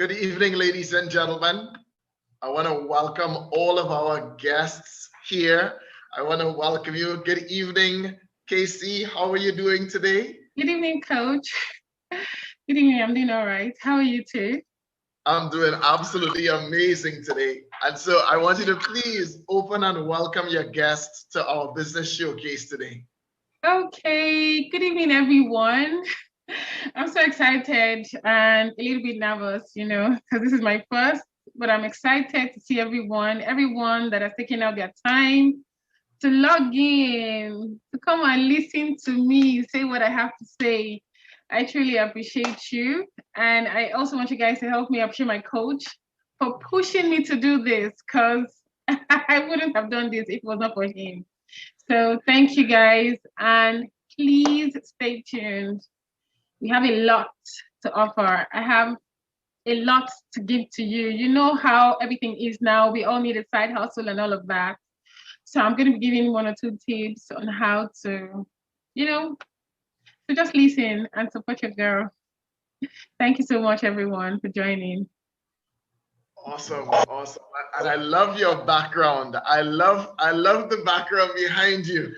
Good evening, ladies and gentlemen. I want to welcome all of our guests here. I want to welcome you. Good evening, KCee. How are you doing today? Good evening, Coach. Good evening. I'm doing all right. How are you too? I'm doing absolutely amazing today. And so I want you to please open and welcome your guests to our business showcase today. Okay. Good evening, everyone. I'm so excited and a little bit nervous, because this is my first, but I'm excited to see everyone that has taken out their time to log in, to come and listen to me say what I have to say. I truly appreciate you. And I also want you guys to help me appreciate my coach for pushing me to do this, because I wouldn't have done this if it was not for him. So thank you guys, and please stay tuned. We have a lot to offer. I have a lot to give to you. You know how everything is now. We all need a side hustle and all of that. So I'm going to be giving 1 or 2 tips on how to, to just listen and support your girl. Thank you so much, everyone, for joining. Awesome. And I love your background. I love the background behind you.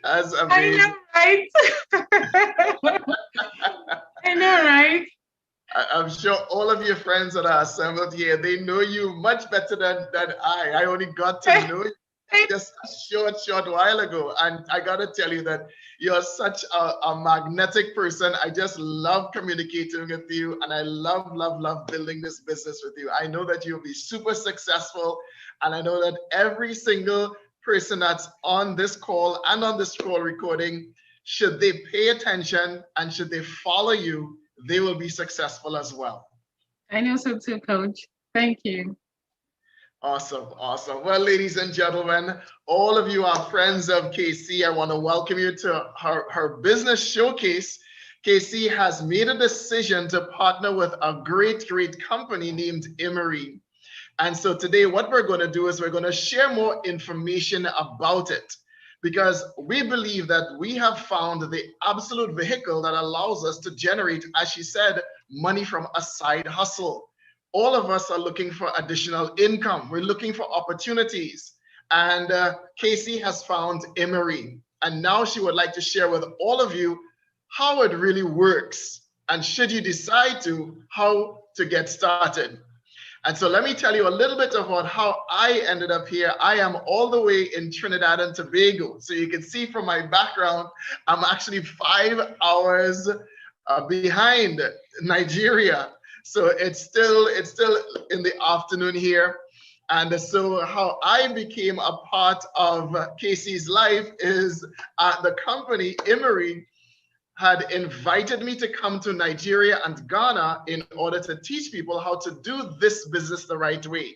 That's amazing. I know, right? I know, right? I'm sure all of your friends that are assembled here, they know you much better than I. I only got to know you just a short while ago. And I got to tell you that you're such a magnetic person. I just love communicating with you. And I love building this business with you. I know that you'll be super successful. And I know that every single person that's on this call and on this call recording, should they pay attention and should they follow you, they will be successful as well. I know so too, Coach. Thank you. Awesome. Well, ladies and gentlemen, all of you are friends of KCee. I want to welcome you to her business showcase. KCee has made a decision to partner with a great company named Emery. And so today what we're going to do is we're going to share more information about it, because we believe that we have found the absolute vehicle that allows us to generate, as she said, money from a side hustle. All of us are looking for additional income. We're looking for opportunities. And KCee has found Emery. And now she would like to share with all of you how it really works. And should you decide to, how to get started. And so let me tell you a little bit about how I ended up here. I am all the way in Trinidad and Tobago. So you can see from my background, I'm actually 5 hours behind Nigeria. So it's still in the afternoon here. And so how I became a part of KCee's life is the company Emery had invited me to come to Nigeria and Ghana in order to teach people how to do this business the right way.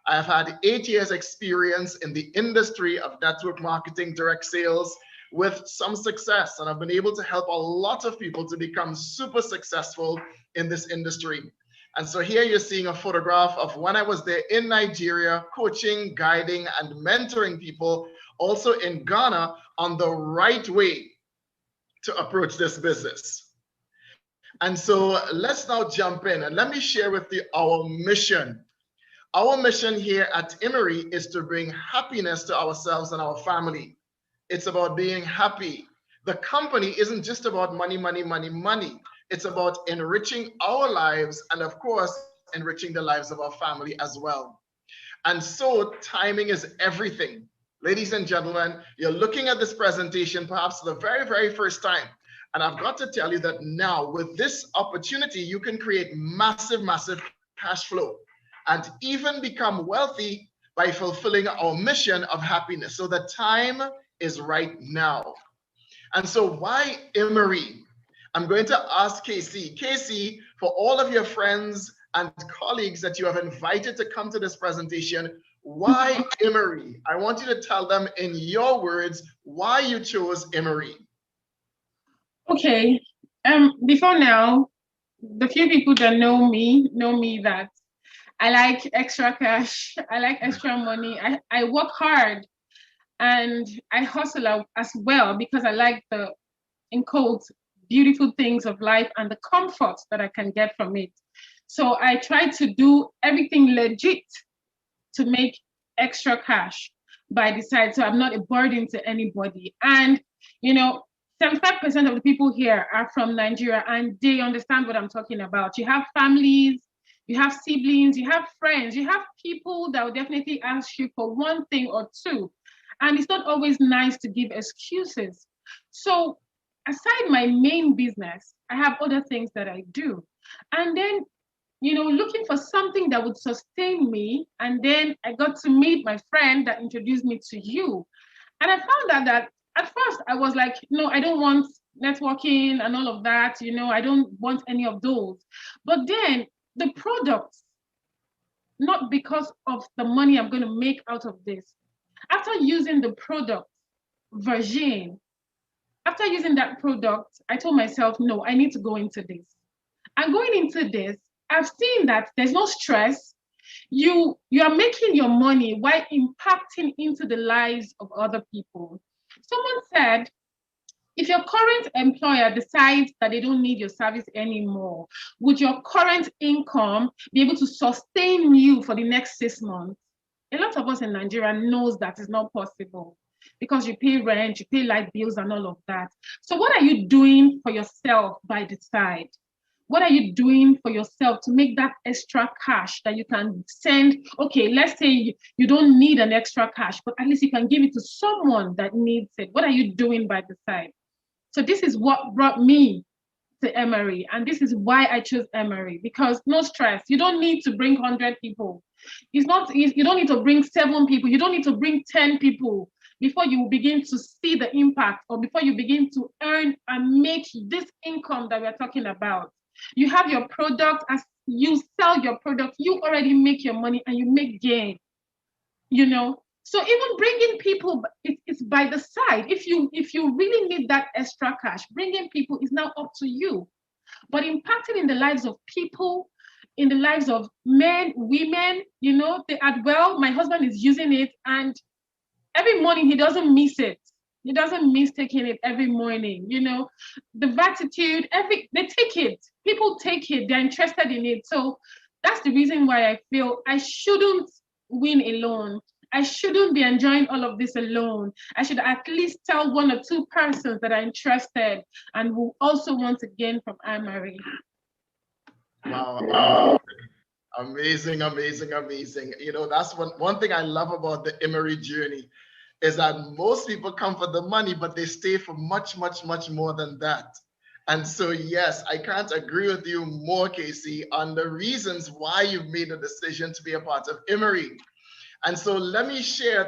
I've had 8 years experience in the industry of network marketing, direct sales, with some success. And I've been able to help a lot of people to become super successful in this industry. And so here you're seeing a photograph of when I was there in Nigeria, coaching, guiding, and mentoring people, also in Ghana, on the right way to approach this business. And so let's now jump in and let me share with you our mission. Our mission here at Emery is to bring happiness to ourselves and our family. It's about being happy. The company isn't just about money. It's about enriching our lives and, of course, enriching the lives of our family as well. And so timing is everything. Ladies and gentlemen, you're looking at this presentation perhaps the very first time. And I've got to tell you that now with this opportunity, you can create massive cash flow and even become wealthy by fulfilling our mission of happiness. So the time is right now. And so why Emery? I'm going to ask KCee. KCee, for all of your friends and colleagues that you have invited to come to this presentation, why Emery? I want you to tell them in your words why you chose Emery. Okay. Before now, the few people that know me that I like extra cash. I like extra money. I work hard and I hustle as well because I like the, in quotes, beautiful things of life and the comfort that I can get from it. So I try to do everything legit to make extra cash by the side, so I'm not a burden to anybody. And, you know, 75% of the people here are from Nigeria and they understand what I'm talking about. You have families, you have siblings, you have friends, you have people that will definitely ask you for one thing or two. And it's not always nice to give excuses. So, aside my main business, I have other things that I do. And then, looking for something that would sustain me. And then I got to meet my friend that introduced me to you. And I found out that at first I was like, no, I don't want networking and all of that. I don't want any of those. But then the products, not because of the money I'm going to make out of this. After using the product, Virgin, after using that product, I told myself, no, I need to go into this. And going into this, I've seen that there's no stress. You are making your money while impacting into the lives of other people. Someone said, if your current employer decides that they don't need your service anymore, would your current income be able to sustain you for the next 6 months? A lot of us in Nigeria knows that is not possible because you pay rent, you pay light bills and all of that. So what are you doing for yourself by the side? What are you doing for yourself to make that extra cash that you can send? Okay, let's say you don't need an extra cash, but at least you can give it to someone that needs it. What are you doing by the side? So this is what brought me to Emory. And this is why I chose Emory, because no stress. You don't need to bring 100 people. You don't need to bring 7 people. You don't need to bring 10 people before you begin to see the impact or before you begin to earn and make this income that we're talking about. You have your product, as you sell your product, you already make your money and you make gain, So even bringing people, it's by the side. If you really need that extra cash, bringing people is now up to you. But impacting in the lives of people, in the lives of men, women, they add, well, my husband is using it and every morning he doesn't miss it. He doesn't miss taking it every morning, the gratitude, they take it. People take it, they're interested in it. So that's the reason why I feel I shouldn't win alone. I shouldn't be enjoying all of this alone. I should at least tell 1 or 2 persons that are interested and who also want to gain from Anne-Marie. Wow. Amazing, amazing, amazing. That's one thing I love about the Emory journey is that most people come for the money, but they stay for much, much, much more than that. And so, yes, I can't agree with you more, KCee, on the reasons why you've made a decision to be a part of Emory. And so let me share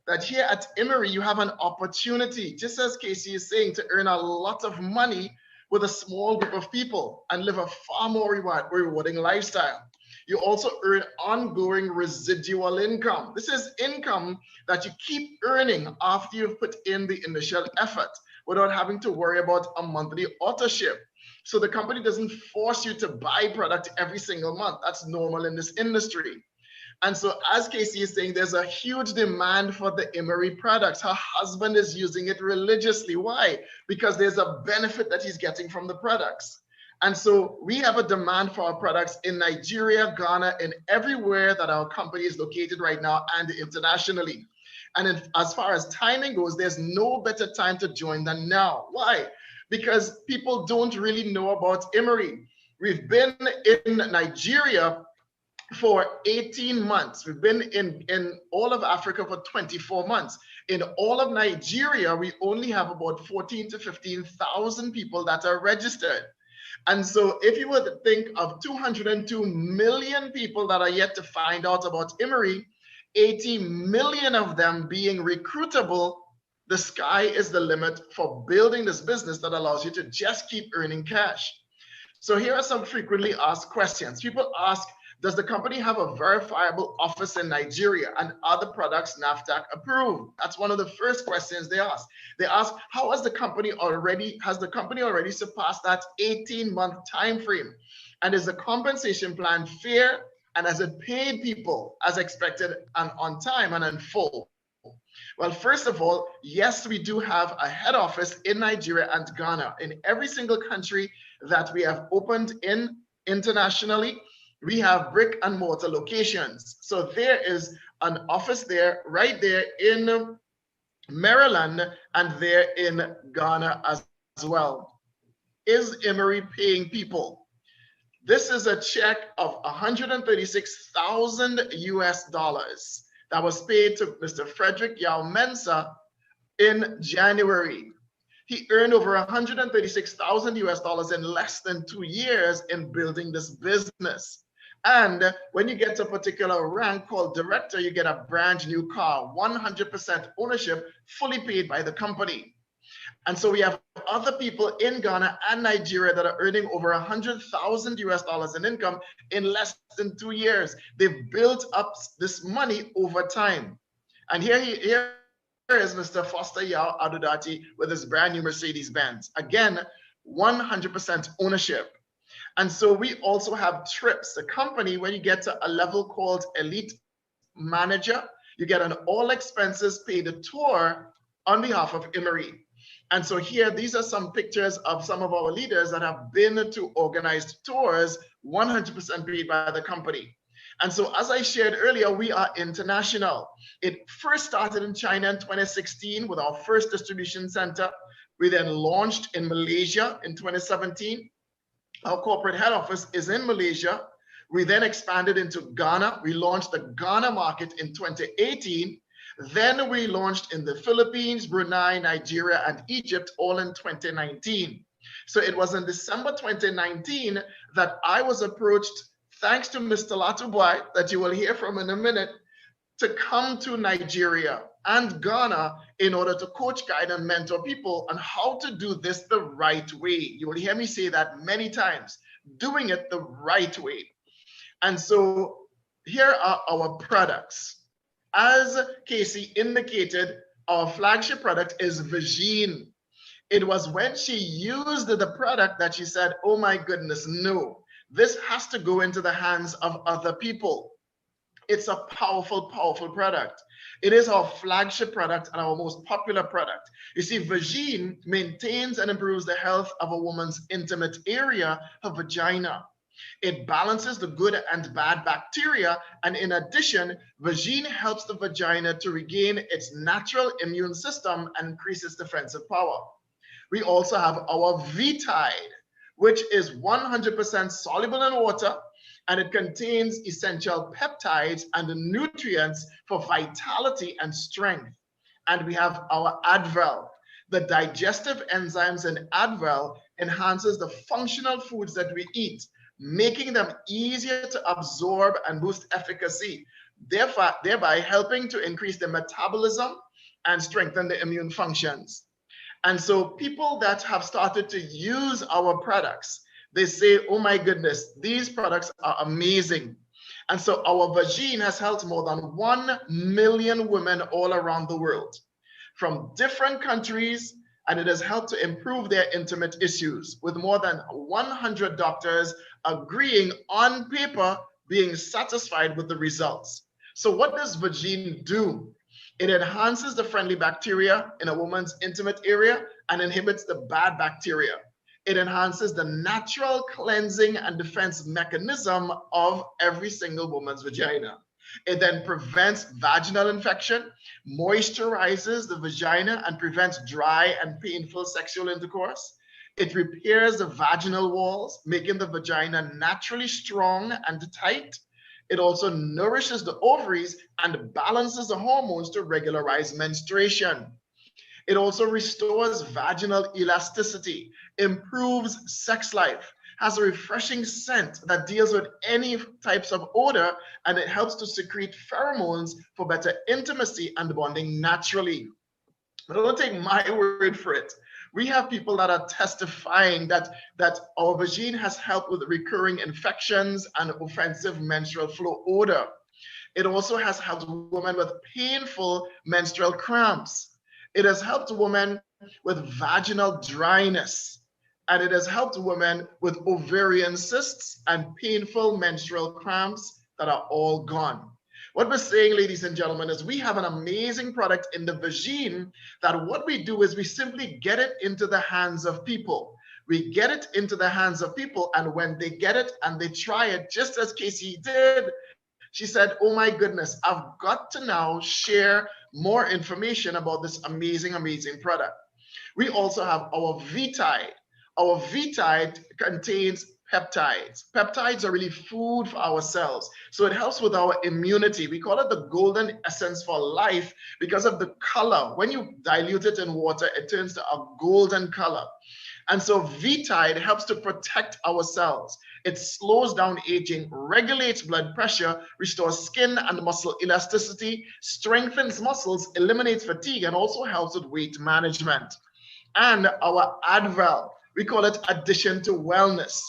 that here at Emory, you have an opportunity, just as KCee is saying, to earn a lot of money with a small group of people and live a far more rewarding lifestyle. You also earn ongoing residual income. This is income that you keep earning after you've put in the initial effort without having to worry about a monthly auto ship. So the company doesn't force you to buy product every single month. That's normal in this industry. And so as KCee is saying, there's a huge demand for the Emory products. Her husband is using it religiously. Why? Because there's a benefit that he's getting from the products. And so we have a demand for our products in Nigeria, Ghana, and everywhere that our company is located right now and internationally. And as far as timing goes, there's no better time to join than now. Why? Because people don't really know about Emory. We've been in Nigeria for 18 months. We've been in all of Africa for 24 months. In all of Nigeria, we only have about 14 to 15,000 people that are registered. And so if you were to think of 202 million people that are yet to find out about Emory, 80 million of them being recruitable, the sky is the limit for building this business that allows you to just keep earning cash. So here are some frequently asked questions. People ask, does the company have a verifiable office in Nigeria and are the products NAFTA approved? That's one of the first questions they ask. They ask, how has the company already surpassed that 18-month time frame? And is the compensation plan fair and has it paid people as expected and on time and in full? Well, first of all, yes, we do have a head office in Nigeria and Ghana. In every single country that we have opened in internationally, we have brick and mortar locations. So there is an office there, right there in Maryland, and there in Ghana as well. Is Emory paying people? This is a check of 136,000 US dollars that was paid to Mr. Frederick Yao Mensah in January. He earned over 136,000 US dollars in less than 2 years in building this business. And when you get to a particular rank called director, you get a brand new car, 100% ownership, fully paid by the company. And so we have other people in Ghana and Nigeria that are earning over 100,000 US dollars in income in less than 2 years. They've built up this money over time. And here is Mr. Foster Yao Adudati with his brand new Mercedes-Benz. Again, 100% ownership. And so we also have trips, a company where you get to a level called Elite Manager. You get an all expenses paid tour on behalf of Emory. And so here, these are some pictures of some of our leaders that have been to organized tours, 100% paid by the company. And so as I shared earlier, we are international. It first started in China in 2016 with our first distribution center. We then launched in Malaysia in 2017. Our corporate head office is in Malaysia. We then expanded into Ghana. We launched the Ghana market in 2018. Then we launched in the Philippines, Brunei, Nigeria, and Egypt, all in 2019. So it was in December 2019 that I was approached, thanks to Mr. Latuboy, that you will hear from in a minute, to come to Nigeria and Ghana in order to coach, guide, and mentor people on how to do this the right way. You will hear me say that many times, doing it the right way. And so here are our products. As KCee indicated, our flagship product is Vagine. It was when she used the product that she said, oh my goodness, no, this has to go into the hands of other people. It's a powerful, powerful product. It is our flagship product and our most popular product. You see, Vagine maintains and improves the health of a woman's intimate area, her vagina. It balances the good and bad bacteria, and in addition, Vagine helps the vagina to regain its natural immune system and increase its defensive power. We also have our V-Tide, which is 100% soluble in water, and it contains essential peptides and nutrients for vitality and strength. And we have our Advil. The digestive enzymes in Advil enhances the functional foods that we eat, making them easier to absorb and boost efficacy, thereby helping to increase the metabolism and strengthen the immune functions. And so people that have started to use our products, they say, oh my goodness, these products are amazing. And so our Vagine has helped more than 1 million women all around the world from different countries, and it has helped to improve their intimate issues, with more than 100 doctors agreeing on paper, being satisfied with the results. So what does Vagine do? It enhances the friendly bacteria in a woman's intimate area and inhibits the bad bacteria. It enhances the natural cleansing and defense mechanism of every single woman's vagina. It then prevents vaginal infection, moisturizes the vagina, and prevents dry and painful sexual intercourse. It repairs the vaginal walls, making the vagina naturally strong and tight. It also nourishes the ovaries and balances the hormones to regularize menstruation. It also restores vaginal elasticity, improves sex life, has a refreshing scent that deals with any types of odor, and it helps to secrete pheromones for better intimacy and bonding naturally. But don't take my word for it. We have people that are testifying that our Vagine has helped with recurring infections and offensive menstrual flow odor. It also has helped women with painful menstrual cramps. It has helped women with vaginal dryness, and it has helped women with ovarian cysts and painful menstrual cramps that are all gone. What we're saying, ladies and gentlemen, is we have an amazing product in the Vagine that what we do is we simply get it into the hands of people. We get it into the hands of people, and when they get it and they try it, just as KCee did, she said, oh my goodness, I've got to now share more information about this amazing, amazing product. We also have our V-Tide. Our V-Tide contains peptides. Peptides are really food for our cells. So it helps with our immunity. We call it the golden essence for life because of the color. When you dilute it in water, it turns to a golden color. And so V-Tide helps to protect our cells. It slows down aging, regulates blood pressure, restores skin and muscle elasticity, strengthens muscles, eliminates fatigue, and also helps with weight management. And our Advil, we call it Addition to Wellness.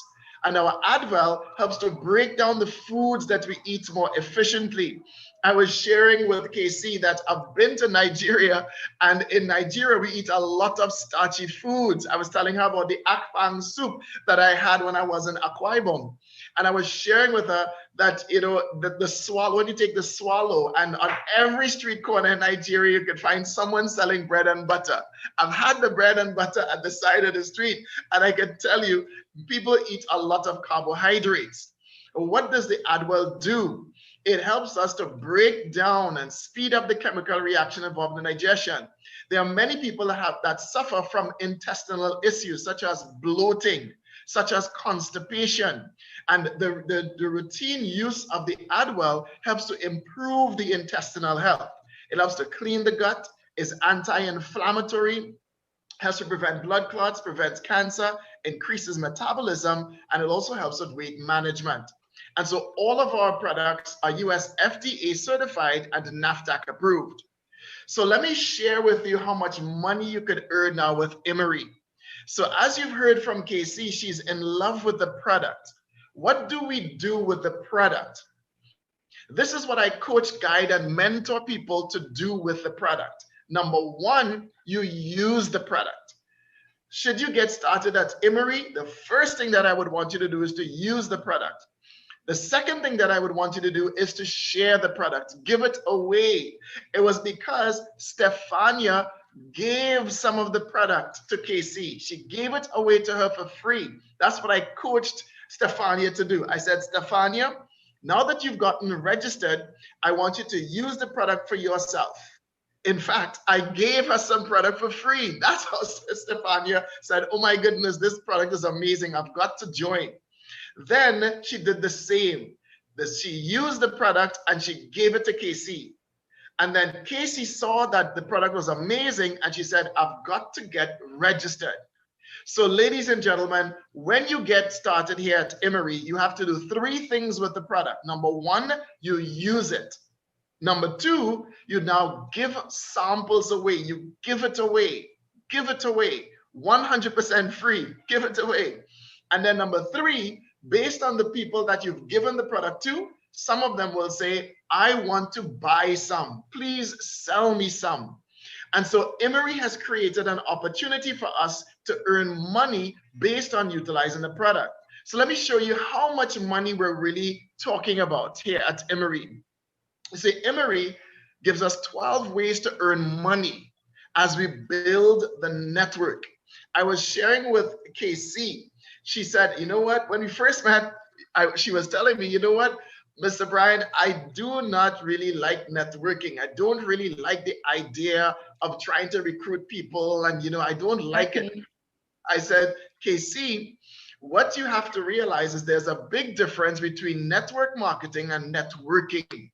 And our Advil helps to break down the foods that we eat more efficiently. I was sharing with KCee that I've been to Nigeria, and in Nigeria, we eat a lot of starchy foods. I was telling her about the akpang soup that I had when I was in Akwa Ibom. And I was sharing with her that, you know, the swallow, when you take the swallow, and on every street corner in Nigeria, you could find someone selling bread and butter. I've had the bread and butter at the side of the street, and I can tell you, people eat a lot of carbohydrates. What does the Adwell do? It helps us to break down and speed up the chemical reaction involved in digestion. There are many people that suffer from intestinal issues such as bloating, such as constipation. And the routine use of the Adwell helps to improve the intestinal health. It helps to clean the gut, is anti-inflammatory, helps to prevent blood clots, prevents cancer, increases metabolism, and it also helps with weight management. And so all of our products are US FDA certified and NAFDAC approved. So let me share with you how much money you could earn now with Emery. So as you've heard from KCee, she's in love with the product. What do we do with the product? This is what I coach, guide, and mentor people to do with the product. Number one, you use the product. Should you get started at Emery, the first thing that I would want you to do is to use the product. The second thing that I would want you to do is to share the product, give it away. It was because Stefania gave some of the product to KCee. She gave it away to her for free. That's what I coached Stefania to do. I said, Stefania, now that you've gotten registered, I want you to use the product for yourself. In fact, I gave her some product for free. That's how Stefania said, oh my goodness, this product is amazing. I've got to join. Then she did the same. She used the product and she gave it to KCee. And then KCee saw that the product was amazing and she said, I've got to get registered. So ladies and gentlemen, when you get started here at Emery, you have to do three things with the product. Number one, you use it. Number two, you now give samples away. You give it away. Give it away. 100% free. Give it away. And then number three, based on the people that you've given the product to, some of them will say, I want to buy some. Please sell me some. And so Emery has created an opportunity for us to earn money based on utilizing the product. So let me show you how much money we're really talking about here at Emery. You see, Emery gives us 12 ways to earn money as we build the network. I was sharing with KCee. She said, you know what, when we first met, she was telling me, you know what, Mr. Brian, I do not really like networking. I don't really like the idea of trying to recruit people. And, you know, I don't like it. I said, KCee, what you have to realize is there's a big difference between network marketing and networking.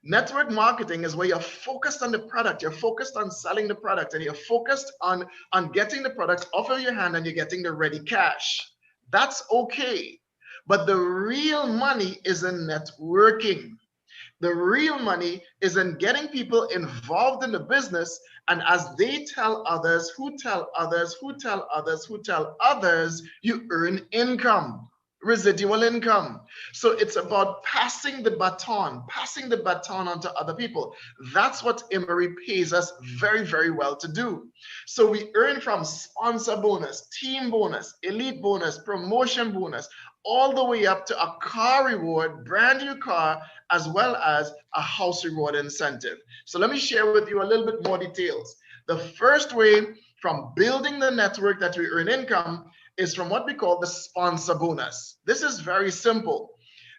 Network marketing is where you're focused on the product, you're focused on selling the product, and you're focused on getting the product off of your hand and you're getting the ready cash. That's okay. But the real money is in networking. The real money is in getting people involved in the business, and as they tell others, who tell others, who tell others, who tell others, you earn income. residual income. So it's about passing the baton on to other people. That's what Emory pays us very, very well to do. So we earn from sponsor bonus, team bonus, elite bonus, promotion bonus, all the way up to a car reward, brand new car, as well as a house reward incentive. So let me share with you a little bit more details. The first way from building the network that we earn income is from what we call the sponsor bonus. This is very simple.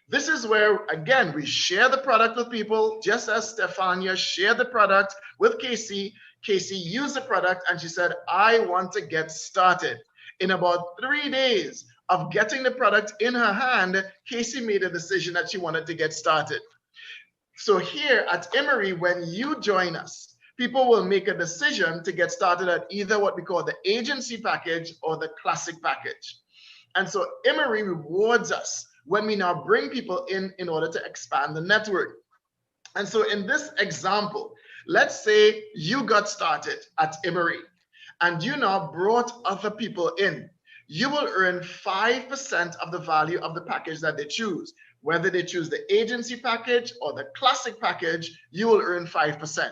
This is where, again, we share the product with people, just as Stefania shared the product with KCee. KCee used the product and she said, I want to get started. In about 3 days of getting the product in her hand, KCee made a decision that she wanted to get started. So here at Emory, when you join us, people will make a decision to get started at either what we call the agency package or the classic package. And so Emory rewards us when we now bring people in order to expand the network. And so in this example, let's say you got started at Emory and you now brought other people in. You will earn 5% of the value of the package that they choose. Whether they choose the agency package or the classic package, you will earn 5%.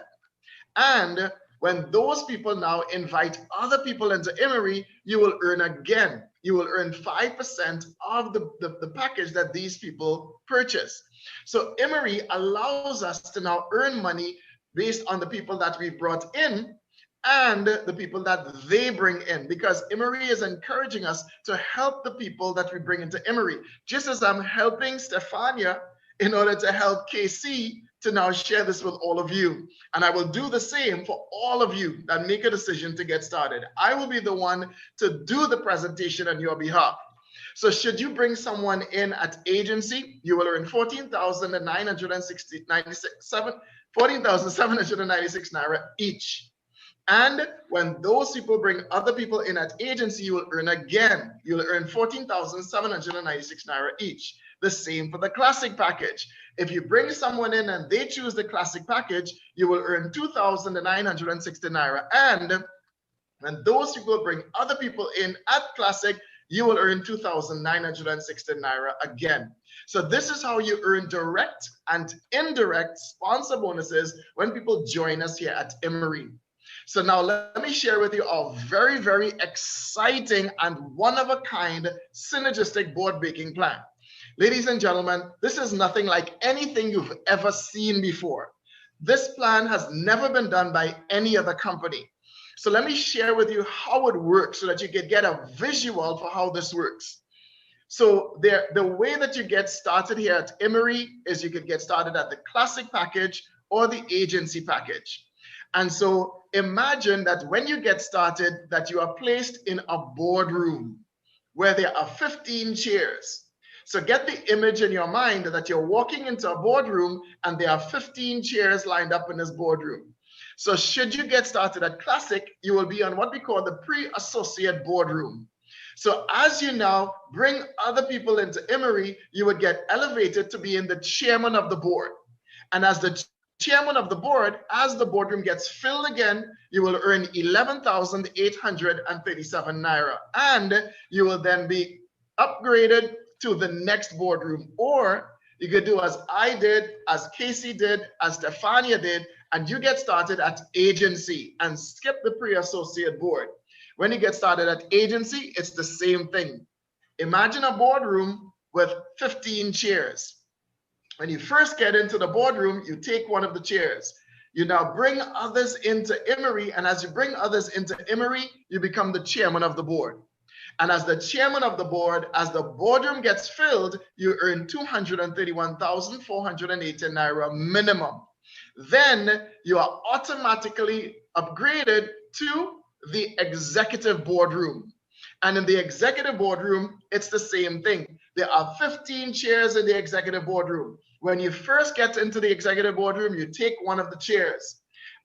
And when those people now invite other people into Emory, you will earn again. You will earn 5% of the package that these people purchase. So Emory allows us to now earn money based on the people that we brought in and the people that they bring in, because Emory is encouraging us to help the people that we bring into Emory, just as I'm helping Stefania in order to help KCee to now share this with all of you. And I will do the same for all of you that make a decision to get started. I will be the one to do the presentation on your behalf. So should you bring someone in at agency, you will earn 14,796 Naira each. And when those people bring other people in at agency, you will earn again. You'll earn 14,796 Naira each. The same for the classic package. If you bring someone in and they choose the classic package, you will earn 2,960 Naira. And when those people bring other people in at classic, you will earn 2,960 Naira again. So this is how you earn direct and indirect sponsor bonuses when people join us here at Emory. So now let me share with you a very, very exciting and one-of-a-kind synergistic board baking plan. Ladies and gentlemen, this is nothing like anything you've ever seen before. This plan has never been done by any other company. So let me share with you how it works so that you can get a visual for how this works. So the way that you get started here at Emory is you can get started at the classic package or the agency package. And so imagine that when you get started, that you are placed in a boardroom where there are 15 chairs. So get the image in your mind that you're walking into a boardroom and there are 15 chairs lined up in this boardroom. So should you get started at classic, you will be on what we call the pre-associate boardroom. So as you now bring other people into Emory, you would get elevated to be in the chairman of the board. And as the chairman of the board, as the boardroom gets filled again, you will earn 11,837 Naira. And you will then be upgraded to the next boardroom. Or you could do as I did, as KCee did, as Stefania did, and you get started at agency and skip the pre-associate board. When you get started at agency, it's the same thing. Imagine a boardroom with 15 chairs. When you first get into the boardroom, you take one of the chairs. You now bring others into Emory, and as you bring others into Emory, you become the chairman of the board. And as the chairman of the board, as the boardroom gets filled, you earn 231,480 Naira minimum. Then you are automatically upgraded to the executive boardroom. And in the executive boardroom, it's the same thing. There are 15 chairs in the executive boardroom. When you first get into the executive boardroom, you take one of the chairs.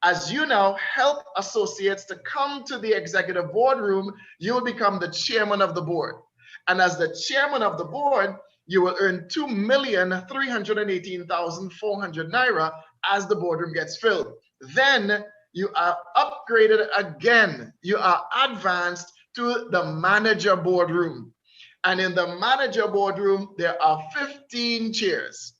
As you now help associates to come to the executive boardroom, you will become the chairman of the board. And as the chairman of the board, you will earn 2,318,400 Naira as the boardroom gets filled. Then you are upgraded again. You are advanced to the manager boardroom. And in the manager boardroom, there are 15 chairs.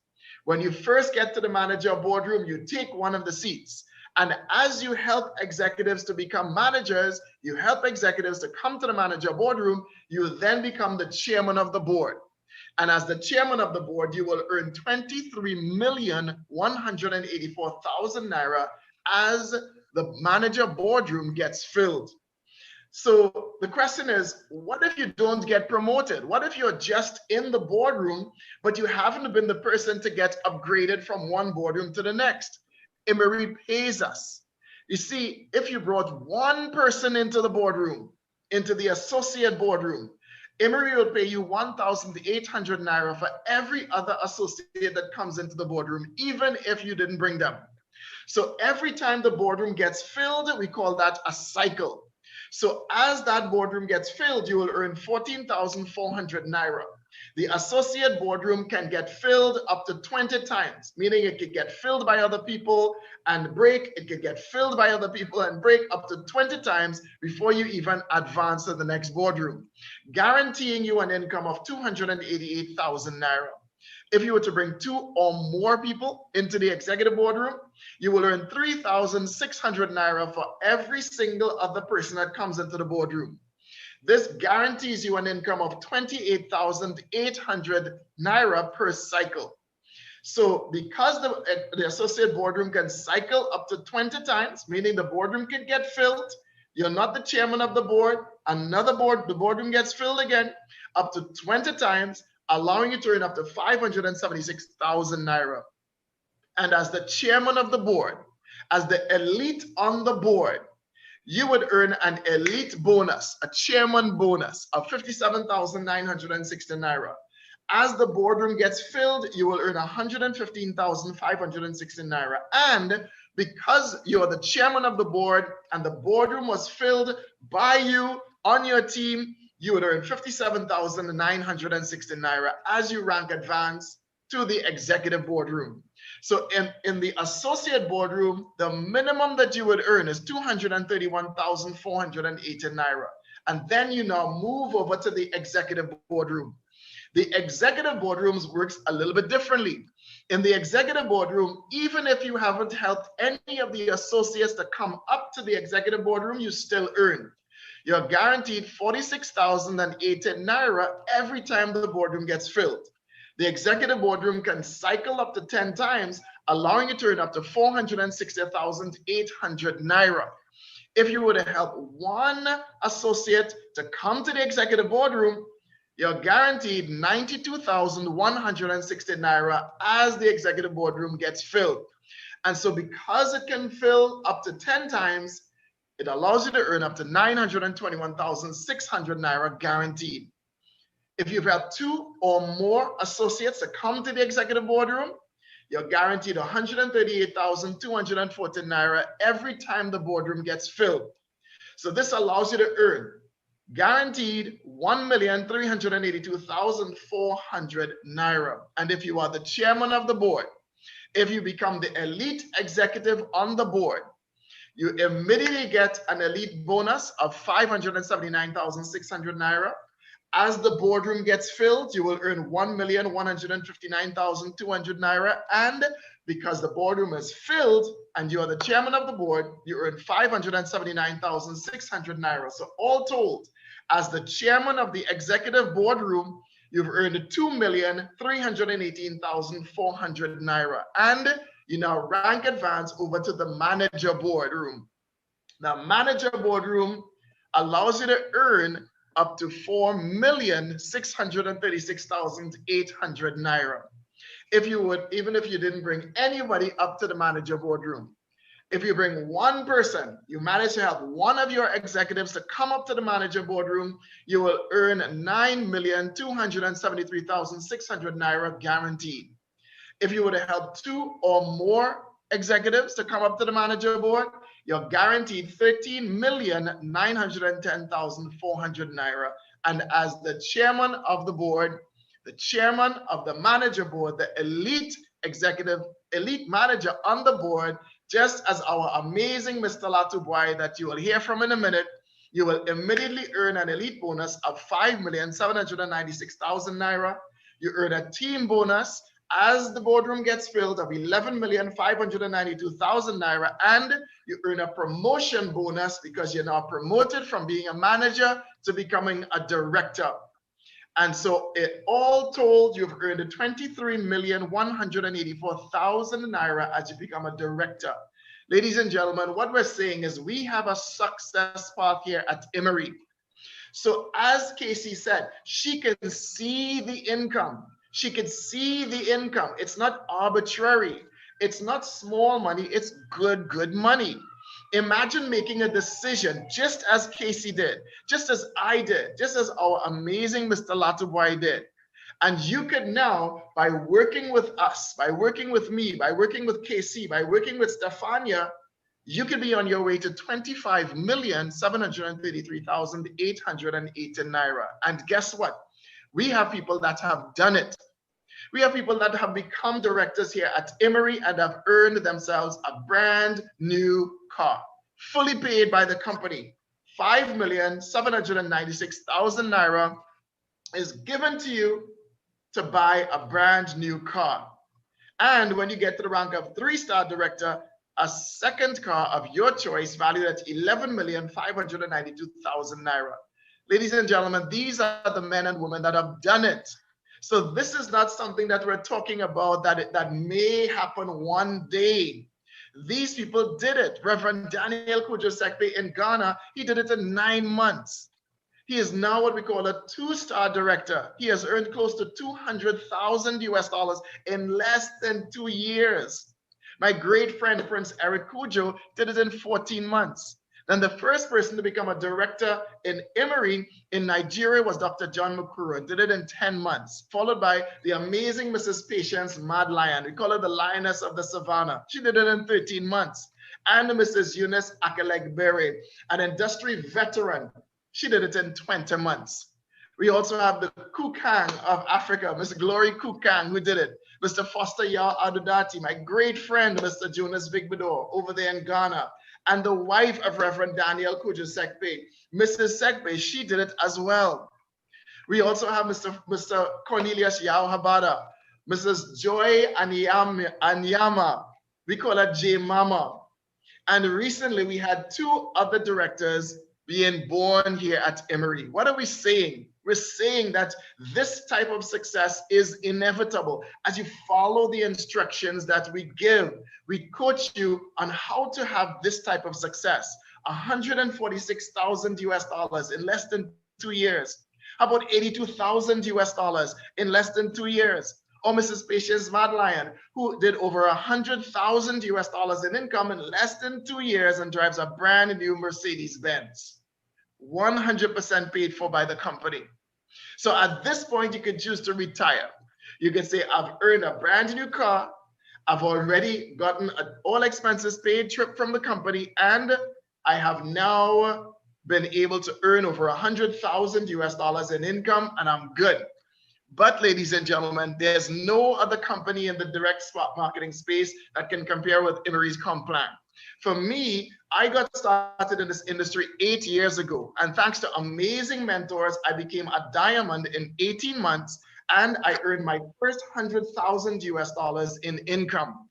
When you first get to the manager boardroom, you take one of the seats. And as you help executives to become managers, you help executives to come to the manager boardroom, you then become the chairman of the board. And as the chairman of the board, you will earn 23,184,000 naira as the manager boardroom gets filled. So the question is, what if you don't get promoted? What if you're just in the boardroom, but you haven't been the person to get upgraded from one boardroom to the next? Emory pays us. You see, if you brought one person into the boardroom, into the associate boardroom, Emory will pay you 1,800 naira for every other associate that comes into the boardroom, even if you didn't bring them. So every time the boardroom gets filled, we call that a cycle. So as that boardroom gets filled, you will earn 14,400 naira. The associate boardroom can get filled up to 20 times, meaning it could get filled by other people and break. It could get filled by other people and break up to 20 times before you even advance to the next boardroom, guaranteeing you an income of 288,000 naira. If you were to bring 2 or more people into the executive boardroom, you will earn 3,600 naira for every single other person that comes into the boardroom. This guarantees you an income of 28,800 naira per cycle. So because the associate boardroom can cycle up to 20 times, meaning the boardroom can get filled, you're not the chairman of the board, the boardroom gets filled again up to 20 times, allowing you to earn up to 576,000 naira. And as the chairman of the board, as the elite on the board, you would earn an elite bonus, a chairman bonus of 57,960 naira. As the boardroom gets filled, you will earn 115,560 naira. And because you're the chairman of the board and the boardroom was filled by you on your team, you would earn 57,960 naira as you rank advance to the executive boardroom. So in the associate boardroom, the minimum that you would earn is 231,480 naira. And then you now move over to the executive boardroom. The executive boardrooms works a little bit differently. In the executive boardroom, even if you haven't helped any of the associates to come up to the executive boardroom, you still earn. You're guaranteed 46,080 naira every time the boardroom gets filled. The executive boardroom can cycle up to 10 times, allowing you to earn up to 460,800 naira. If you were to help one associate to come to the executive boardroom, you're guaranteed 92,160 naira as the executive boardroom gets filled. And so because it can fill up to 10 times, it allows you to earn up to 921,600 naira guaranteed. If you've had 2 or more associates that come to the executive boardroom, you're guaranteed 138,240 naira every time the boardroom gets filled. So this allows you to earn guaranteed 1,382,400 naira. And if you are the chairman of the board, if you become the elite executive on the board, you immediately get an elite bonus of 579,600 naira. As the boardroom gets filled, you will earn 1,159,200 naira. And because the boardroom is filled and you are the chairman of the board, you earn 579,600 naira. So all told, as the chairman of the executive boardroom, you've earned 2,318,400 naira. And you now rank advance over to the manager boardroom. The manager boardroom allows you to earn up to 4,636,800 naira. Even if you didn't bring anybody up to the manager boardroom. If you bring one person, you manage to have one of your executives to come up to the manager boardroom, you will earn 9,273,600 naira guaranteed. If you were to help 2 or more executives to come up to the manager board, you're guaranteed 13,910,400 naira. And as the chairman of the board, the chairman of the manager board, the elite executive, elite manager on the board, just as our amazing Mr. Latubwai that you will hear from in a minute, you will immediately earn an elite bonus of 5,796,000 naira. You earn a team bonus as the boardroom gets filled of 11,592,000 naira, and you earn a promotion bonus because you're now promoted from being a manager to becoming a director. And so it all told, you've earned 23,184,000 naira as you become a director. Ladies and gentlemen, what we're saying is we have a success path here at Emory. So as KCee said, she can see the income. She can see the income. It's not arbitrary. It's not small money. It's good money. Imagine making a decision just as KCee did, just as I did, just as our amazing Mr. Latuboy did. And you could now, by working with us, by working with me, by working with KCee, by working with Stefania, you could be on your way to 25,733,880 naira. And guess what? We have people that have done it. We have people that have become directors here at Emory and have earned themselves a brand new car, fully paid by the company. 5,796,000 naira is given to you to buy a brand new car. And when you get to the rank of 3-star director, a second car of your choice valued at 11,592,000 naira. Ladies and gentlemen, these are the men and women that have done it. So this is not something that we're talking about that may happen one day. These people did it. Reverend Daniel Kojo Sekpe in Ghana, he did it in 9 months. He is now what we call a 2-star director. He has earned close to 200,000 US dollars in less than 2 years. My great friend, Prince Eric Kujo, did it in 14 months. Then the first person to become a director in Emory in Nigeria was Dr. John Mukuru, did it in 10 months, followed by the amazing Mrs. Patience Mad Lion. We call her the Lioness of the Savannah. She did it in 13 months. And Mrs. Eunice Akelegbere, an industry veteran. She did it in 20 months. We also have the Kukang of Africa, Miss Glory Kukang, who did it. Mr. Foster Yao Adudati, my great friend, Mr. Jonas Bigbador, over there in Ghana. And the wife of Reverend Daniel Kojo Sekpe, Mrs. Sekpe, she did it as well. We also have Mr. Cornelius Yao Habada, Mrs. Joy Anyama, we call her J Mama. And recently we had 2 other directors being born here at Emory. What are we saying? We're saying that this type of success is inevitable. As you follow the instructions that we give, we coach you on how to have this type of success. 146,000 US dollars in less than 2 years. How about 82,000 US dollars in less than 2 years? Or Mrs. Patience Mad Lion, who did over 100,000 US dollars in income in less than 2 years and drives a brand new Mercedes Benz. 100% paid for by the company. So at this point, you can choose to retire. You can say, I've earned a brand new car. I've already gotten an all expenses paid trip from the company, and I have now been able to earn over 100,000 US dollars in income, and I'm good. But ladies and gentlemen, there's no other company in the direct spot marketing space that can compare with Emory's comp plan. For me, I got started in this industry 8 years ago, and thanks to amazing mentors, I became a diamond in 18 months, and I earned my first 100,000 US dollars in income.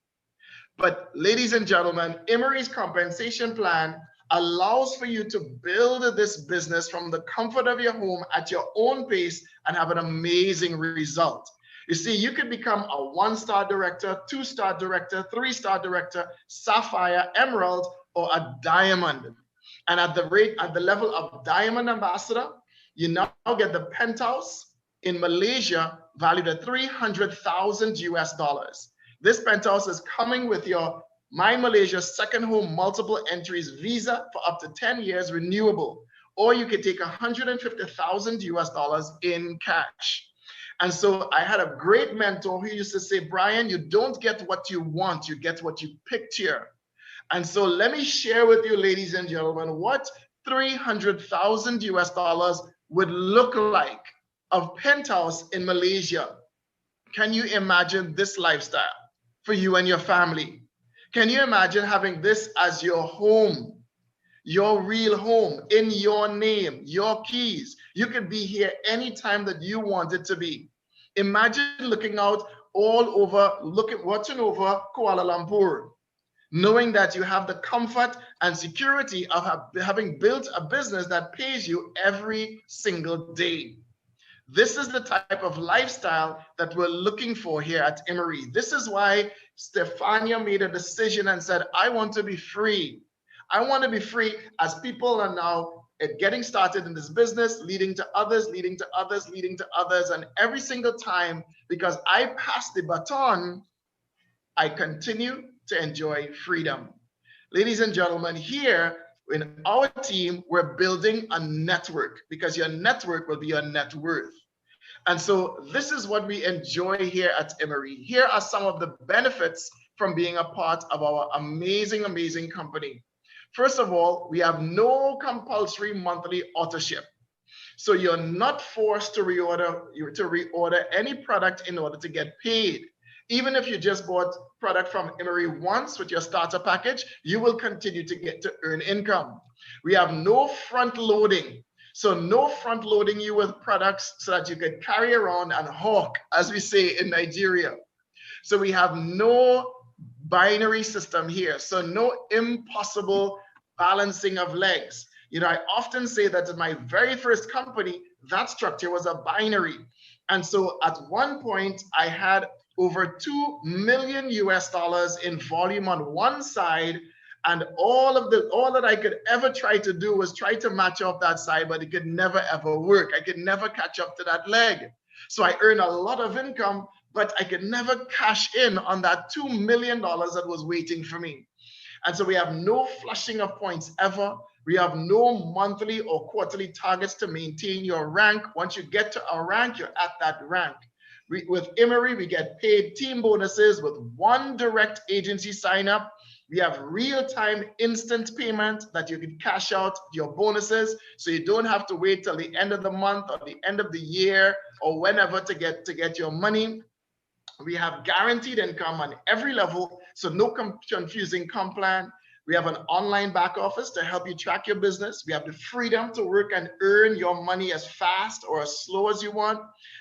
But ladies and gentlemen, Emory's compensation plan allows for you to build this business from the comfort of your home at your own pace and have an amazing result. You see, you could become a 1-star director, 2-star director, 3-star director, sapphire, emerald, or a diamond. And at the level of diamond ambassador, you now get the penthouse in Malaysia valued at 300,000 US dollars. This penthouse is coming with your My Malaysia second home multiple entries visa for up to 10 years renewable, or you could take 150,000 US dollars in cash. And so I had a great mentor who used to say, Brian, you don't get what you want, you get what you picked here. And so let me share with you, ladies and gentlemen, what 300,000 US dollars would look like of penthouse in Malaysia. Can you imagine this lifestyle for you and your family? Can you imagine having this as your home? your real home in your name, your keys. You could be here anytime that you want it to be. Imagine looking out all over, watching over Kuala Lumpur, knowing that you have the comfort and security of having built a business that pays you every single day. This is the type of lifestyle that we're looking for here at Emory. This is why Stefania made a decision and said, I want to be free. I want to be free, as people are now getting started in this business, leading to others, leading to others, leading to others. And every single time, because I pass the baton, I continue to enjoy freedom. Ladies and gentlemen, here in our team, we're building a network, because your network will be your net worth. And so this is what we enjoy here at Emory. Here are some of the benefits from being a part of our amazing, amazing company. First of all, we have no compulsory monthly auto ship. So you're not forced to reorder any product in order to get paid. Even if you just bought product from Emory once with your starter package, you will continue to earn income. We have no front loading. So no front loading you with products so that you could carry around and hawk, as we say in Nigeria. So we have no binary system here. So no impossible balancing of legs. You know, I often say that in my very first company, that structure was a binary. And so at one point I had over 2 million US dollars in volume on one side, and all that I could ever try to do was try to match off that side, but it could never ever work. I could never catch up to that leg. So I earned a lot of income, but I could never cash in on that $2 million that was waiting for me. And so we have no flushing of points ever. We have no monthly or quarterly targets to maintain your rank. Once you get to a rank, you're at that rank. With Emory, we get paid team bonuses with one direct agency sign up. We have real-time instant payment that you can cash out your bonuses, so you don't have to wait till the end of the month or the end of the year or whenever to get your money. We have guaranteed income on every level, so no confusing comp plan. We have an online back office to help you track your business. We have the freedom to work and earn your money as fast or as slow as you want.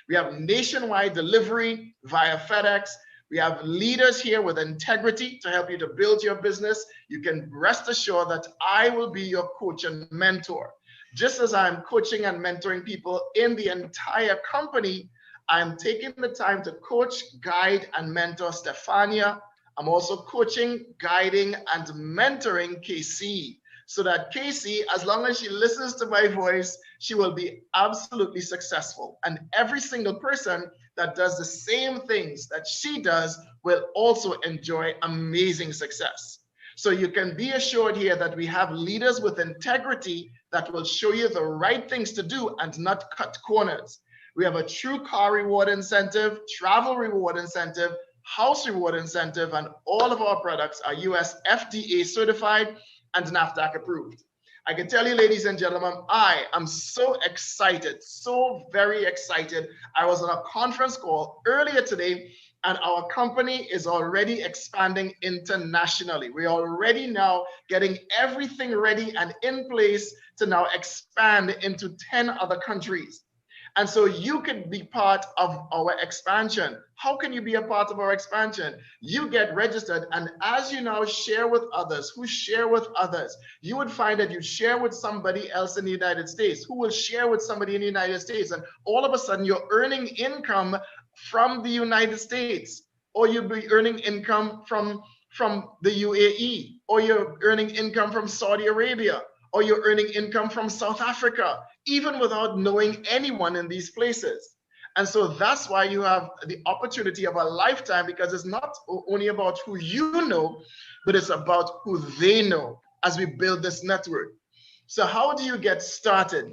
We have nationwide delivery via FedEx. We have leaders here with integrity to help you to build your business. You can rest assured that I will be your coach and mentor. Just as I'm coaching and mentoring people in the entire company, I'm taking the time to coach, guide, and mentor Stefania. I'm also coaching, guiding, and mentoring KCee, so that KCee, as long as she listens to my voice, she will be absolutely successful. And every single person that does the same things that she does will also enjoy amazing success. So you can be assured here that we have leaders with integrity that will show you the right things to do and not cut corners. We have a true car reward incentive, travel reward incentive, house reward incentive, and all of our products are US FDA certified and NAFDAC approved. I can tell you, ladies and gentlemen, I am so excited, so very excited. I was on a conference call earlier today, and our company is already expanding internationally. We're already now getting everything ready and in place to now expand into 10 other countries. And so you can be part of our expansion. How can you be a part of our expansion? You get registered, and as you now share with others who share with others, you would find that you share with somebody else in the United States who will share with somebody in the United States, and all of a sudden you're earning income from the United States, or you'll be earning income from the UAE, or you're earning income from Saudi Arabia, or you're earning income from South Africa, even without knowing anyone in these places. And so that's why you have the opportunity of a lifetime, because it's not only about who you know, but it's about who they know as we build this network. So how do you get started?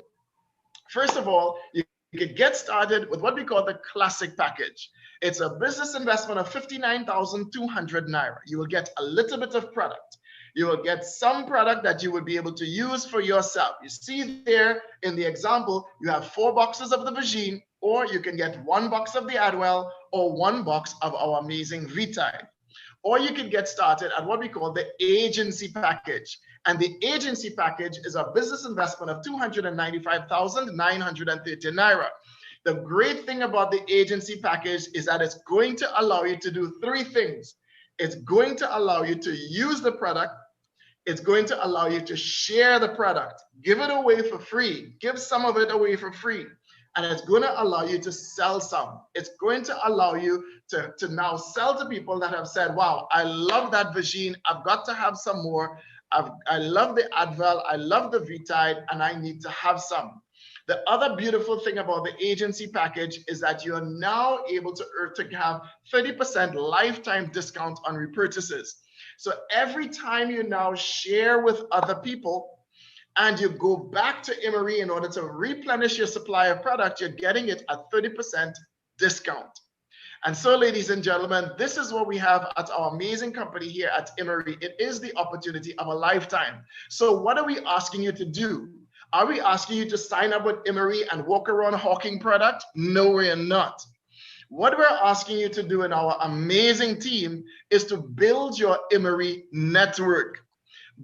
First of all, you can get started with what we call the classic package. It's a business investment of 59,200 Naira. You will get a little bit of product. You will get some product that you will be able to use for yourself. You see there in the example, you have 4 boxes of the Vagine, or you can get 1 box of the Adwell or 1 box of our amazing Vitae. or you can get started at what we call the agency package. And the agency package is a business investment of 295,930 naira. The great thing about the agency package is that it's going to allow you to do three things. It's going to allow you to use the product. It's going to allow you to share the product, give it away for free, give some of it away for free. And it's going to allow you to sell some. It's going to allow you to now sell to people that have said, wow, I love that Vagine. I've got to have some more. I love the Advil. I love the Vitide, and I need to have some. The other beautiful thing about the agency package is that you're now able to have 30% lifetime discount on repurchases. So every time you now share with other people, and you go back to Emery in order to replenish your supply of product, you're getting it at 30% discount. And so, ladies and gentlemen, this is what we have at our amazing company here at Emery. It is the opportunity of a lifetime. So what are we asking you to do? Are we asking you to sign up with Emery and walk around hawking product? No, we're not. What we're asking you to do in our amazing team is to build your Emery network.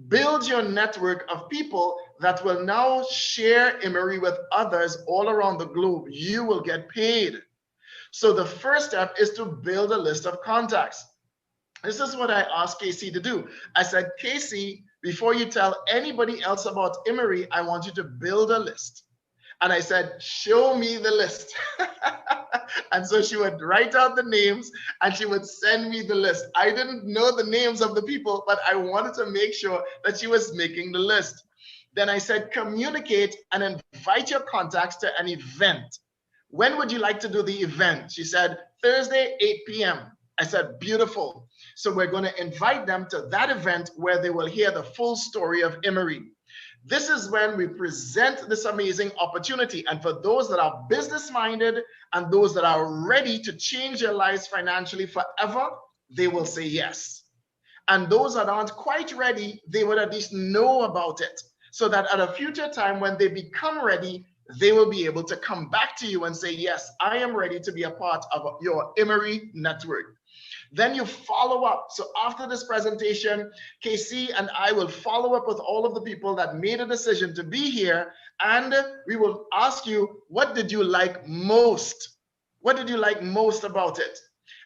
Build your network of people that will now share Emery with others all around the globe. You will get paid. So the first step is to build a list of contacts. This is what I asked KCee to do. I said, KCee, before you tell anybody else about Emery, I want you to build a list. And I said, show me the list. And so she would write out the names and she would send me the list. I didn't know the names of the people, but I wanted to make sure that she was making the list. Then I said, communicate and invite your contacts to an event. When would you like to do the event? She said, Thursday, 8 p.m. I said, beautiful. So we're going to invite them to that event where they will hear the full story of Emery. This is when we present this amazing opportunity. And for those that are business-minded and those that are ready to change their lives financially forever, they will say yes. And those that aren't quite ready, they would at least know about it, so that at a future time when they become ready, they will be able to come back to you and say, yes, I am ready to be a part of your Emery network. Then you follow up. So after this presentation, KCee and I will follow up with all of the people that made a decision to be here, and we will ask you, what did you like most? What did you like most about it?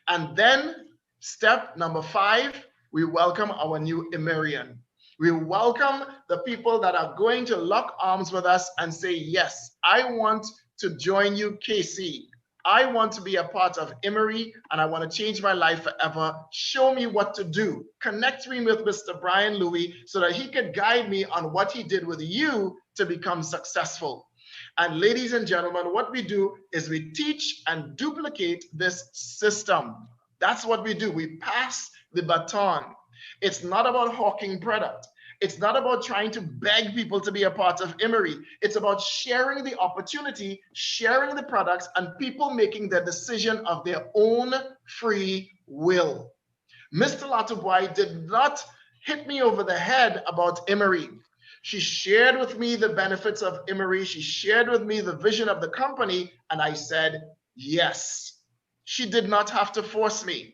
And then step number 5, we welcome our new Emerian. We welcome the people that are going to lock arms with us and say, yes, I want to join you, KCee. I want to be a part of Emery and I want to change my life forever. Show me what to do. Connect me with Mr. Brian Louis so that he could guide me on what he did with you to become successful. And ladies and gentlemen, what we do is we teach and duplicate this system. That's what we do. We pass the baton. It's not about hawking product. It's not about trying to beg people to be a part of Emery. It's about sharing the opportunity, sharing the products, and people making their decision of their own free will. Mr. Latuboy did not hit me over the head about Emery. She shared with me the benefits of Emery. She shared with me the vision of the company, and I said, yes. She did not have to force me.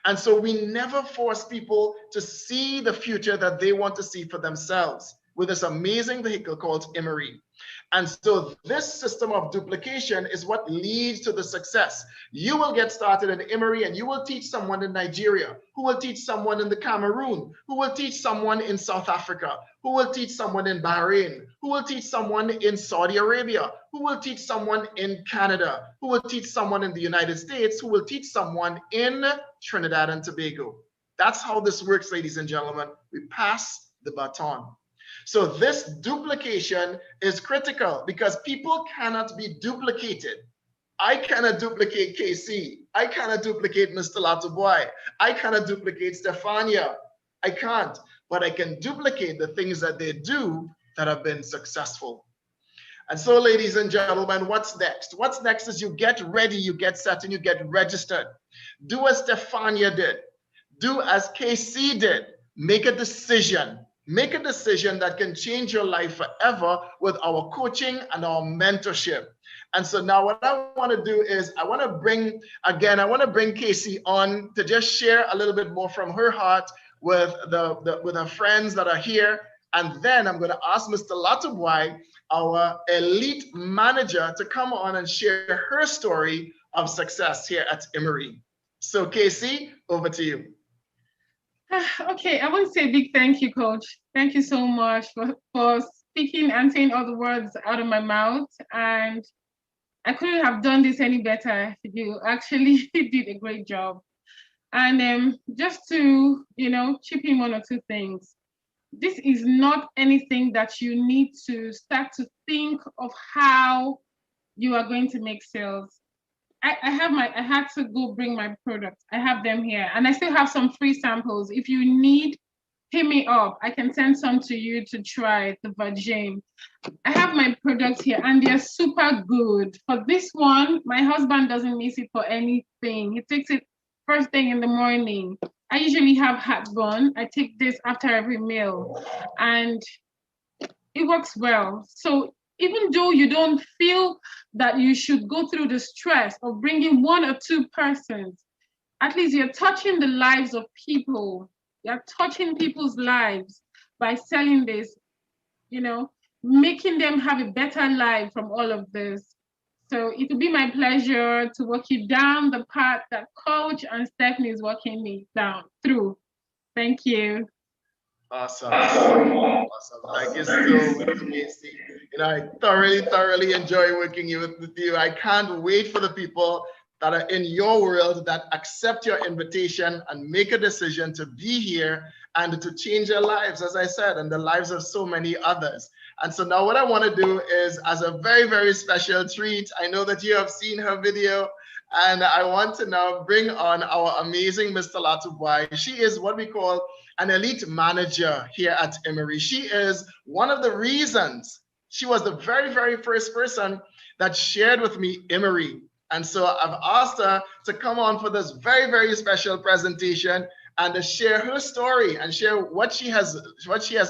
And so we never force people to see the future that they want to see for themselves with this amazing vehicle called Emery. And so this system of duplication is what leads to the success. You will get started in Emery and you will teach someone in Nigeria, who will teach someone in the Cameroon, who will teach someone in South Africa, who will teach someone in Bahrain, who will teach someone in Saudi Arabia, who will teach someone in Canada, who will teach someone in the United States, who will teach someone in Trinidad and Tobago. That's how this works, ladies and gentlemen. We pass the baton. So this duplication is critical because people cannot be duplicated. I cannot duplicate KCee. I cannot duplicate Mr. Latuboy. I cannot duplicate Stefania. I can't, but I can duplicate the things that they do that have been successful. And so, ladies and gentlemen, what's next? What's next is you get ready, you get set, and you get registered. Do as Stefania did. Do as KCee did. Make a decision. Make a decision that can change your life forever with our coaching and our mentorship. And so now what I want to do is I want to bring KCee on to just share a little bit more from her heart with with her friends that are here. And then I'm going to ask Mr. Latubwai, our elite manager, to come on and share her story of success here at Emory. So KCee, over to you. Okay, I want to say a big thank you, Coach. Thank you so much for speaking and saying all the words out of my mouth. And I couldn't have done this any better. You actually did a great job. And just to, chip in one or two things. This is not anything that you need to start to think of how you are going to make sales. I had to go bring my products. I have them here, and I still have some free samples. If you need, hit me up. I can send some to you to try the Virgin. I have my products here, and they're super good. For this one, my husband doesn't miss it for anything. He takes it first thing in the morning. I usually have heartburn. I take this after every meal, and it works well. So even though you don't feel that you should go through the stress of bringing one or two persons, at least you're touching the lives of people. You're touching people's lives by selling this, making them have a better life from all of this. So it will be my pleasure to walk you down the path that Coach and Stephanie is walking me down through. Thank you. Awesome. Thank you so much, KCee. I thoroughly enjoy working with you. I can't wait for the people that are in your world that accept your invitation and make a decision to be here and to change their lives, as I said, and the lives of so many others. And so now what I want to do is, as a very special treat, I know that you have seen her video, and I want to now bring on our amazing Mr. Latubwai. She is what we call an elite manager here at Emory. She is one of the reasons, she was the very first person that shared with me Emory. And so I've asked her to come on for this very special presentation and to share her story and share what she has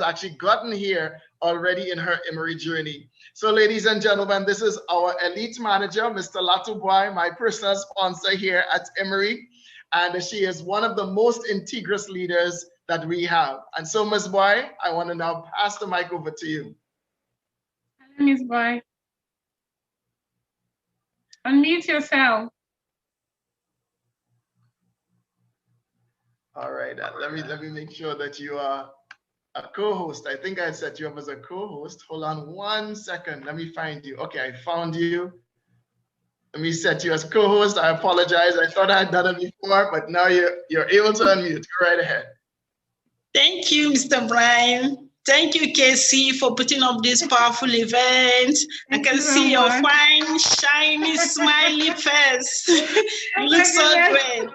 actually gotten here already in her Emory journey. So ladies and gentlemen, this is our elite manager, Mr. Latubwai, my personal sponsor here at Emory. And she is one of the most integrous leaders that we have. And so Ms. Boy, I want to now pass the mic over to you. Hello, Ms. Boy. Unmute yourself. All right, let me make sure that you are a co-host. I think I set you up as a co-host. Hold on 1 second. Let me find you. Okay, I found you. Let me set you as co-host. I apologize. I thought I had done it before, but now you're able to unmute. Go right ahead. Thank you, Mr. Brian. Thank you, KCee, for putting up this powerful event. I can see your fine, shiny, smiley face. You look so great.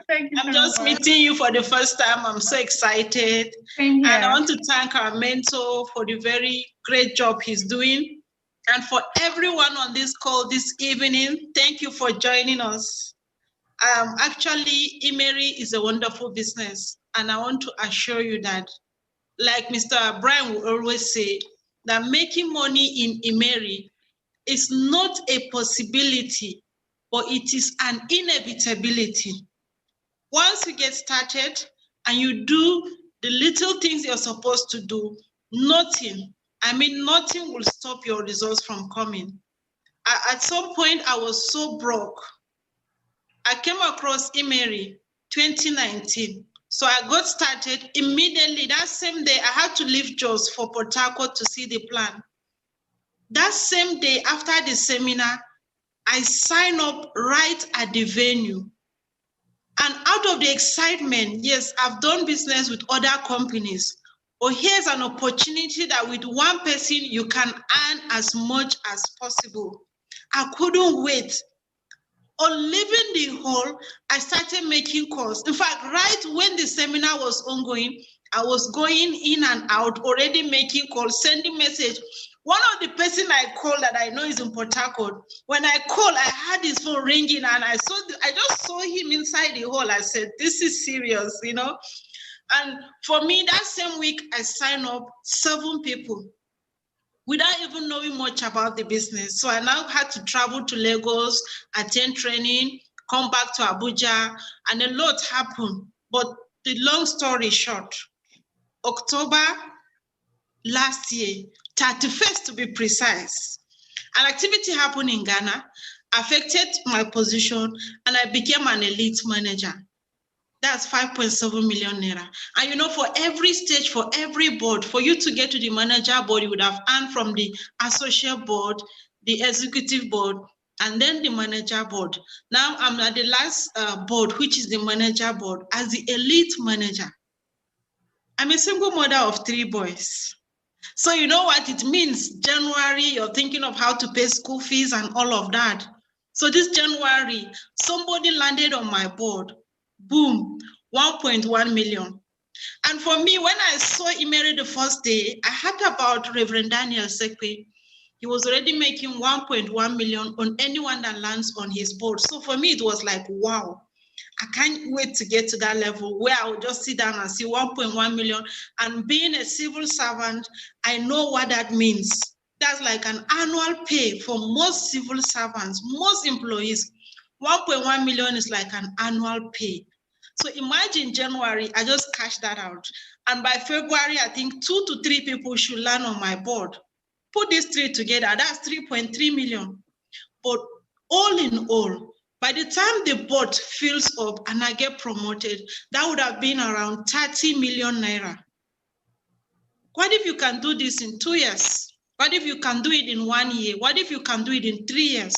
Thank you. I'm just meeting you for the first time. I'm so excited. Same here. And I want to thank our mentor for the very great job he's doing. And for everyone on this call this evening, thank you for joining us. Actually, Emory is a wonderful business. And I want to assure you that, like Mr. Brian will always say, that making money in Emory is not a possibility, but it is an inevitability. Once you get started and you do the little things you're supposed to do, nothing will stop your results from coming. At some point, I was so broke. I came across Emory 2019. So I got started immediately. That same day, I had to leave Jos for Port Harcourt to see the plan. That same day, after the seminar, I signed up right at the venue. And out of the excitement, yes, I've done business with other companies. But here's an opportunity that with one person, you can earn as much as possible. I couldn't wait. On leaving the hall, I started making calls. In fact, right when the seminar was ongoing, I was going in and out, already making calls, sending messages. One of the person I called that I know is in Port Harcourt, when I called, I had his phone ringing and I just saw him inside the hall. I said, this is serious, And for me, that same week, I signed up 7 people. without even knowing much about the business. So I now had to travel to Lagos, attend training, come back to Abuja, and a lot happened. But the long story short, October last year, 31st to be precise, an activity happened in Ghana, affected my position, and I became an elite manager. That's 5.7 million naira. And you know, for every stage, for every board, for you to get to the manager board, you would have earned from the associate board, the executive board, and then the manager board. Now I'm at the last board, which is the manager board, as the elite manager. I'm a single mother of 3 boys. So you know what it means? January, you're thinking of how to pay school fees and all of that. So this January, somebody landed on my board. Boom, 1.1 million. And for me, when I saw Emery the first day, I heard about Reverend Daniel Sekwe. He was already making 1.1 million on anyone that lands on his board. So for me, it was like, wow, I can't wait to get to that level where I will just sit down and see 1.1 million. And being a civil servant, I know what that means. That's like an annual pay for most civil servants, most employees. 1.1 million is like an annual pay. So imagine January, I just cashed that out. And by February, I think 2 to 3 people should land on my board. Put these 3 together, that's 3.3 million. But all in all, by the time the board fills up and I get promoted, that would have been around 30 million naira. What if you can do this in 2 years? What if you can do it in 1 year? What if you can do it in 3 years?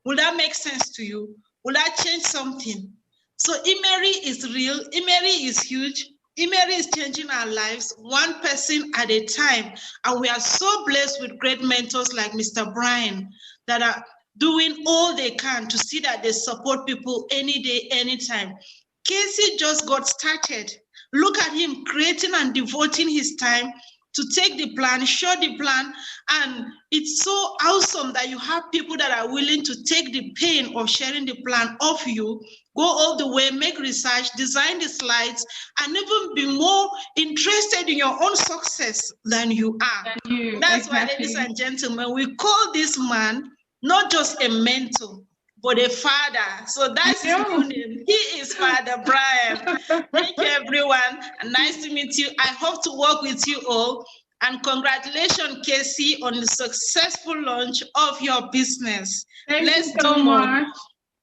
Will that make sense to you? Will that change something? So Emery is real. Emery is huge. Emery is changing our lives one person at a time. And we are so blessed with great mentors like Mr. Brian that are doing all they can to see that they support people any day, anytime. KCee just got started. Look at him creating and devoting his time to take the plan, show the plan, and it's so awesome that you have people that are willing to take the pain of sharing the plan off you, go all the way, make research, design the slides, and even be more interested in your own success than you are. That's exactly why, ladies and gentlemen, we call this man not just a mentor, but a father. So that's his new name. He is Father Brian. Thank you, everyone. And nice to meet you. I hope to work with you all. And congratulations, KCee, on the successful launch of your business. Thank you so much.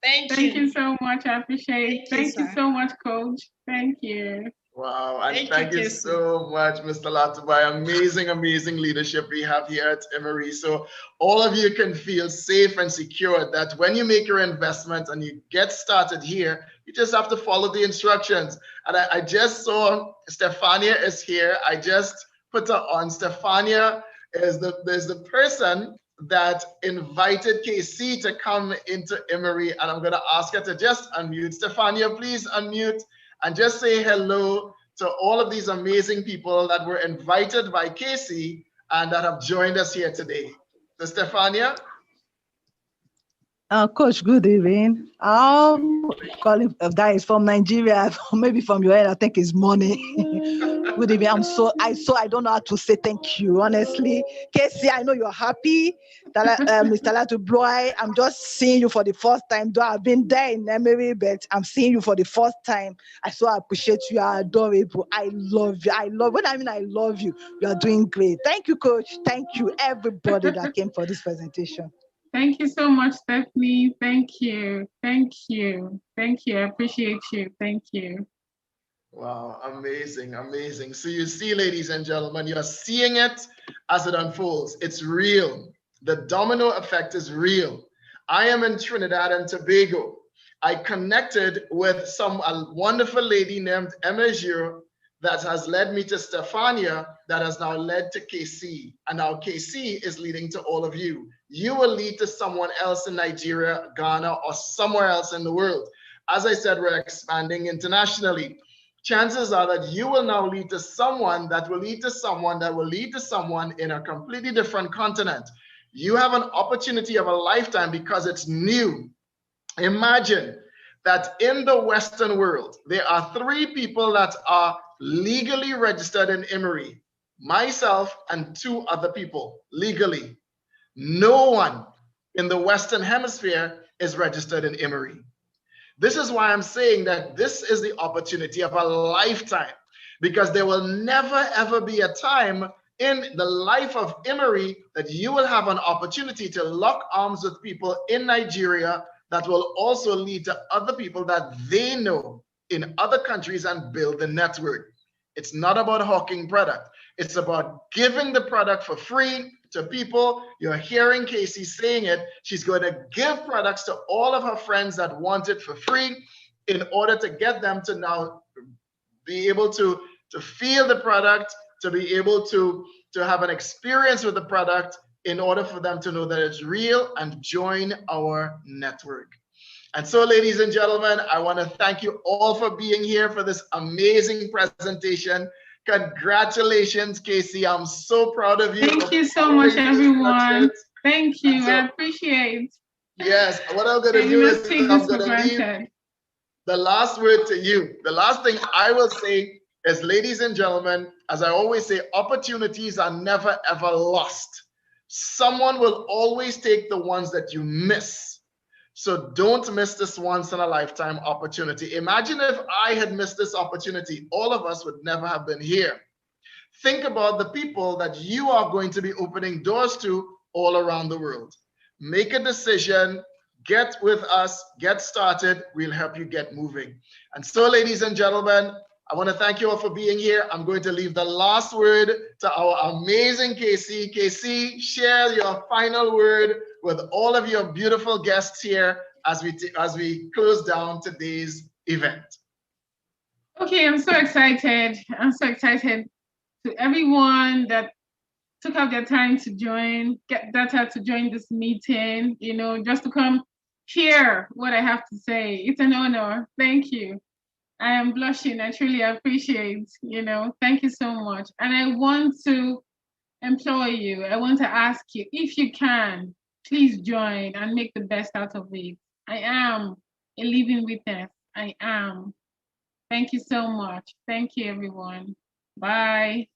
Thank you. Thank you so much. I appreciate it. Thank you so much, Coach. Thank you. Wow, and thank you so much, Mr. Latubai. Amazing, amazing leadership we have here at Emery. So all of you can feel safe and secure that when you make your investment and you get started here, you just have to follow the instructions. And I just saw Stefania is here. I just put her on. Stefania is the person that invited KCee to come into Emery, and I'm going to ask her to just unmute. Stefania, please unmute and just say hello to all of these amazing people that were invited by KCee and that have joined us here today. So Stefania? Coach, good evening. Calling that is from Nigeria, maybe from your end, I think it's money. Good evening. I don't know how to say thank you, honestly. KCee, I know you're happy. Mr. Latubai, I'm just seeing you for the first time. Though I've been there in Emery, but I'm seeing you for the first time. I so appreciate you. You are adorable. I love you. I love you. You are doing great. Thank you, Coach. Thank you, everybody that came for this presentation. Thank you so much, Stephanie. Thank you. Thank you. Thank you. I appreciate you. Thank you. Wow, amazing, amazing. So you see, ladies and gentlemen, you're seeing it as it unfolds. It's real. The domino effect is real. I am in Trinidad and Tobago. I connected with a wonderful lady named Emma that has led me to Stefania, that has now led to KCee. And now KCee is leading to all of you. You will lead to someone else in Nigeria, Ghana, or somewhere else in the world. As I said, we're expanding internationally. Chances are that you will now lead to someone that will lead to someone that will lead to someone in a completely different continent. You have an opportunity of a lifetime because it's new. Imagine that in the Western world, there are 3 people that are legally registered in Emery. myself and 2 other people legally. No one in the Western Hemisphere is registered in Emory. This is why I'm saying that this is the opportunity of a lifetime, because there will never ever be a time in the life of Emory that you will have an opportunity to lock arms with people in Nigeria that will also lead to other people that they know in other countries and build the network. It's not about hawking product. It's about giving the product for free to people. You're hearing KCee saying it. She's going to give products to all of her friends that want it for free in order to get them to now be able to feel the product, to be able to have an experience with the product in order for them to know that it's real and join our network. And so, ladies and gentlemen, I want to thank you all for being here for this amazing presentation. Congratulations, KCee. I'm so proud of you. Thank you so much, everyone. Thank you. I appreciate. Yes. What I'm going to do is I'm going to leave the last word to you. The last thing I will say is, ladies and gentlemen, as I always say, opportunities are never, ever lost. Someone will always take the ones that you miss. So don't miss this once in a lifetime opportunity. Imagine if I had missed this opportunity, all of us would never have been here. Think about the people that you are going to be opening doors to all around the world. Make a decision, get with us, get started. We'll help you get moving. And so, ladies and gentlemen, I want to thank you all for being here. I'm going to leave the last word to our amazing KCee. KCee, share your final word with all of your beautiful guests here as we close down today's event. Okay, I'm so excited. I'm so excited to everyone that took out their time to get data to join this meeting, just to come hear what I have to say. It's an honor. Thank you. I am blushing. I truly appreciate, thank you so much. And I want to implore you, I want to ask you, if you can, please join and make the best out of it. I am a living witness. I am. Thank you so much. Thank you, everyone. Bye.